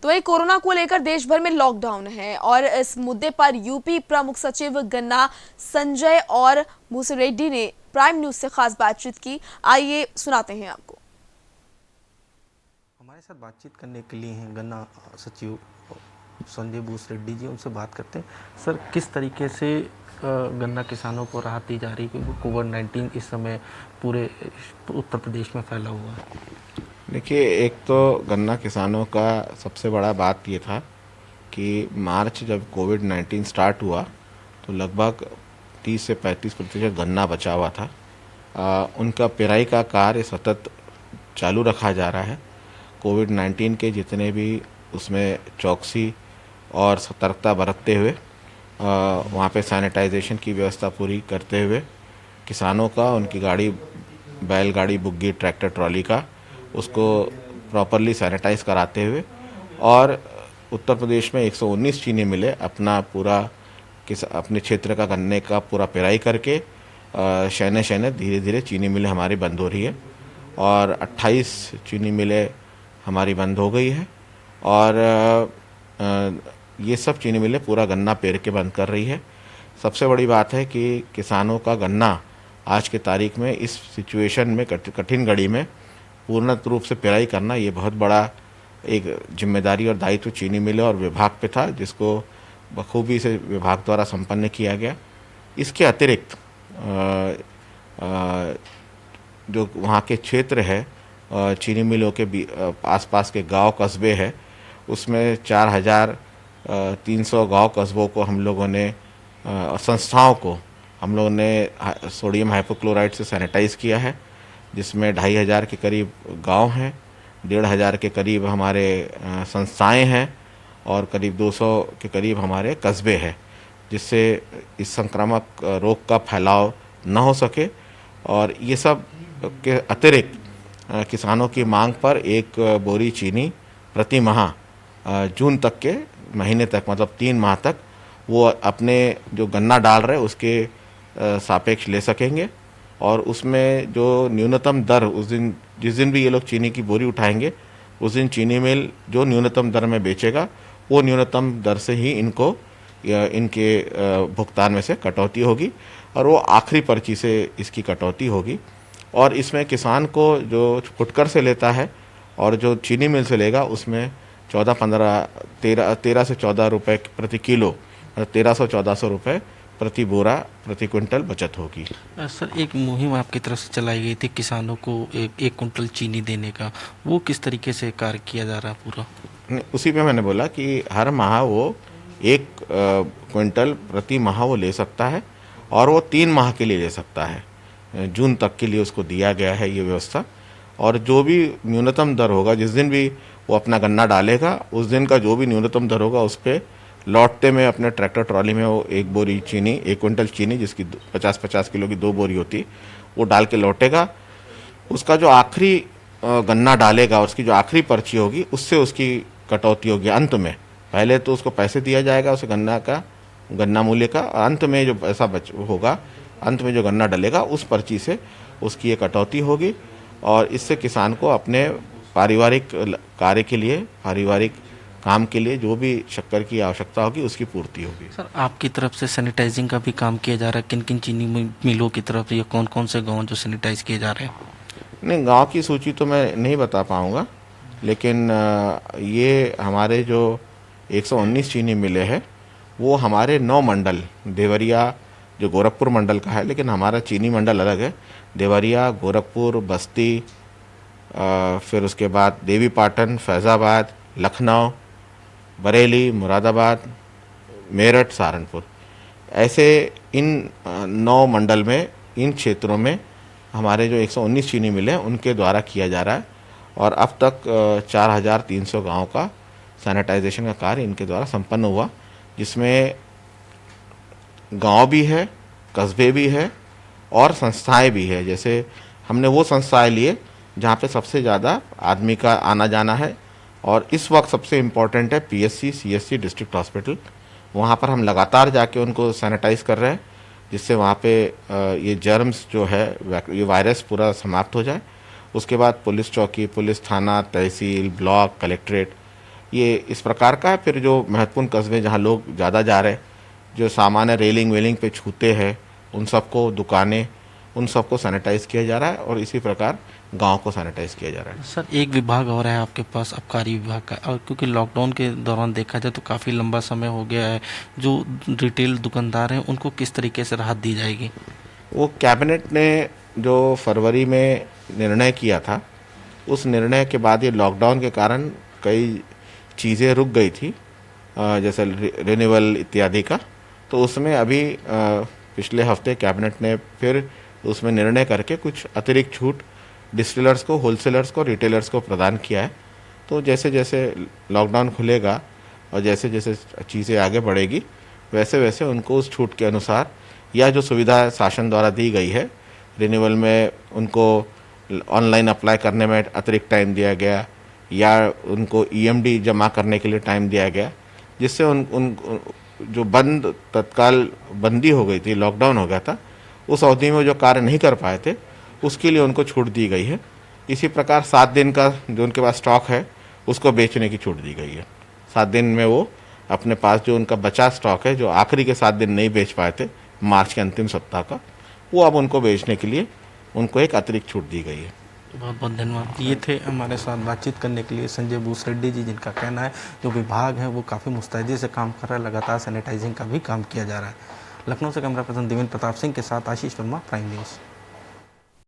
तो वही कोरोना को लेकर देश भर में लॉकडाउन है और इस मुद्दे पर यूपी प्रमुख सचिव गन्ना संजय और मुसेरेड्डी ने प्राइम न्यूज से खास बातचीत की। आइए सुनाते हैं आपको। हमारे साथ बातचीत करने के लिए हैं गन्ना सचिव संजय भूसरेड्डी जी, उनसे बात करते हैं। सर, किस तरीके से गन्ना किसानों को राहत दी जा रही है क्योंकि कोविड-19 इस समय पूरे उत्तर प्रदेश में फैला हुआ है? देखिए, एक तो गन्ना किसानों का सबसे बड़ा बात ये था कि मार्च जब कोविड-19 स्टार्ट हुआ तो लगभग 30 से 35% गन्ना बचा हुआ था। उनका पेराई का कार्य सतत चालू रखा जा रहा है। कोविड-19 के जितने भी उसमें चौकसी और सतर्कता बरतते हुए वहाँ पे सैनिटाइजेशन की व्यवस्था पूरी करते हुए किसानों का, उनकी गाड़ी, बैलगाड़ी, बुग्गी, ट्रैक्टर ट्रॉली का, उसको प्रॉपरली सैनिटाइज कराते हुए और उत्तर प्रदेश में 119 चीनी मिलें अपने क्षेत्र का गन्ने का पूरा पेराई करके शहने शहने धीरे धीरे चीनी मिलें हमारी बंद हो रही है और 28 चीनी मिलें हमारी बंद हो गई है और ये सब चीनी मिलें पूरा गन्ना पेर के बंद कर रही है। सबसे बड़ी बात है कि किसानों का गन्ना आज के तारीख में इस सिचुएशन में, कठिन घड़ी में पूर्ण रूप से पेराई करना, ये बहुत बड़ा एक जिम्मेदारी और दायित्व चीनी मिलों और विभाग पे था, जिसको बखूबी से विभाग द्वारा संपन्न किया गया। इसके अतिरिक्त जो वहाँ के क्षेत्र है, चीनी मिलों के आसपास के गांव कस्बे हैं, उसमें 4,300 गांव कस्बों को हम लोगों ने, संस्थाओं को हम लोगों ने सोडियम हाइपोक्लोराइड से सैनिटाइज़ किया है, जिसमें 2,500 के करीब गांव हैं, 1,500 के करीब हमारे संस्थाएं हैं और करीब 200 के करीब हमारे कस्बे हैं, जिससे इस संक्रामक रोग का फैलाव न हो सके। और ये सब के अतिरिक्त किसानों की मांग पर एक बोरी चीनी प्रति माह जून तक के महीने तक, मतलब 3 माह तक वो अपने जो गन्ना डाल रहे उसके सापेक्ष ले सकेंगे और उसमें जो न्यूनतम दर जिस दिन भी ये लोग चीनी की बोरी उठाएंगे, उस दिन चीनी मिल जो न्यूनतम दर में बेचेगा वो न्यूनतम दर से ही इनके भुगतान में से कटौती होगी और वो आखिरी पर्ची से इसकी कटौती होगी। और इसमें किसान को जो फुटकर से लेता है और जो चीनी मिल से लेगा उसमें 13 से 14 रुपये प्रति किलो, 1300-1400 रुपये प्रति बोरा प्रति क्विंटल बचत होगी। सर, एक मुहिम आपकी तरफ से चलाई गई थी किसानों को एक कुंटल चीनी देने का, वो किस तरीके से कार्य किया जा रहा है पूरा? उसी में मैंने बोला कि हर माह वो 1 क्विंटल प्रति माह वो ले सकता है और वो 3 माह के लिए ले सकता है। जून तक के लिए उसको दिया गया है ये व्यवस्था। और जो भी न्यूनतम दर होगा, जिस दिन भी वो अपना गन्ना डालेगा उस दिन का जो भी न्यूनतम दर होगा, उस पर लौटते में अपने ट्रैक्टर ट्रॉली में वो 1 बोरी चीनी, 1 क्विंटल चीनी, जिसकी 50-50 किलो की 2 बोरी होती, वो डाल के लौटेगा। उसका जो आखिरी गन्ना डालेगा, उसकी जो आखिरी पर्ची होगी, उससे उसकी कटौती होगी अंत में। पहले तो उसको पैसे दिया जाएगा उस गन्ना मूल्य का, और अंत में जो पैसा होगा, अंत में जो गन्ना डलेगा उस पर्ची से उसकी ये कटौती होगी और इससे किसान को अपने पारिवारिक कार्य के लिए, पारिवारिक काम के लिए जो भी शक्कर की आवश्यकता होगी उसकी पूर्ति होगी। सर, आपकी तरफ से सैनिटाइजिंग का भी काम किया जा रहा है, किन किन चीनी मिलों की तरफ या कौन कौन से गांव जो सैनिटाइज किए जा रहे हैं? नहीं, गांव की सूची तो मैं नहीं बता पाऊँगा, लेकिन ये हमारे जो 119 चीनी मिले हैं वो हमारे 9 मंडल, देवरिया जो गोरखपुर मंडल का है, लेकिन हमारा चीनी मंडल अलग है, देवरिया, गोरखपुर, बस्ती, फिर उसके बाद देवीपाटन, फैज़ाबाद, लखनऊ, बरेली, मुरादाबाद, मेरठ, सहारनपुर, ऐसे इन 9 मंडल में, इन क्षेत्रों में हमारे जो 119 चीनी मिले हैं उनके द्वारा किया जा रहा है और अब तक 4,300 गाँव का सैनिटाइजेशन का कार्य इनके द्वारा संपन्न हुआ, जिसमें गांव भी है, कस्बे भी है और संस्थाएं भी है। जैसे हमने वो संस्थाएं लिए जहाँ पे सबसे ज़्यादा आदमी का आना जाना है और इस वक्त सबसे इम्पोर्टेंट है पीएससी, सीएससी, डिस्ट्रिक्ट हॉस्पिटल। वहाँ पर हम लगातार जाके उनको सैनिटाइज़ कर रहे हैं, जिससे वहाँ पे ये जर्म्स जो है, ये वायरस पूरा समाप्त हो जाए। उसके बाद पुलिस चौकी, पुलिस थाना, तहसील, ब्लॉक, कलेक्ट्रेट, ये इस प्रकार का है। फिर जो महत्वपूर्ण कस्बे जहाँ लोग ज़्यादा जा रहे हैं, जो सामान्य रेलिंग वेलिंग पे छूते हैं, उन सबको, दुकानें, उन सबको सैनिटाइज किया जा रहा है और इसी प्रकार गांव को सैनिटाइज किया जा रहा है। सर एक विभाग और है आपके पास, आबकारी विभाग का, और क्योंकि लॉकडाउन के दौरान देखा जाए तो काफ़ी लंबा समय हो गया है, जो रिटेल दुकानदार हैं उनको किस तरीके से राहत दी जाएगी? वो कैबिनेट ने जो फरवरी में निर्णय किया था, उस निर्णय के बाद ये लॉकडाउन के कारण कई चीज़ें रुक गई थी, जैसे रिन्यूअल इत्यादि का। तो उसमें अभी पिछले हफ्ते कैबिनेट ने फिर उसमें निर्णय करके कुछ अतिरिक्त छूट डिस्टिलर्स को, होलसेलर्स को, रिटेलर्स को प्रदान किया है। तो जैसे जैसे लॉकडाउन खुलेगा और जैसे जैसे चीज़ें आगे बढ़ेगी, वैसे वैसे उनको उस छूट के अनुसार या जो सुविधा शासन द्वारा दी गई है, रिन्यूअल में उनको ऑनलाइन अप्लाई करने में अतिरिक्त टाइम दिया गया या उनको ईएमडी जमा करने के लिए टाइम दिया गया, जिससे उन जो तत्काल बंदी हो गई थी, लॉकडाउन हो गया था, उस अवधि में जो कार्य नहीं कर पाए थे उसके लिए उनको छूट दी गई है। इसी प्रकार 7 दिन का जो उनके पास स्टॉक है उसको बेचने की छूट दी गई है। 7 दिन में वो अपने पास जो उनका बचा स्टॉक है, जो आखिरी के 7 दिन नहीं बेच पाए थे मार्च के अंतिम सप्ताह का, वो अब उनको बेचने के लिए उनको एक अतिरिक्त छूट दी गई है। बहुत बहुत धन्यवाद। ये थे हमारे साथ बातचीत करने के लिए संजय भूसरेड्डी जी, जिनका कहना है जो विभाग है वो काफ़ी मुस्तैदी से काम कर रहा है, लगातार सैनिटाइजिंग का भी काम किया जा रहा है। लखनऊ से कैमरा पर्सन देवेंद्र प्रताप सिंह के साथ आशीष वर्मा, प्राइम न्यूज़।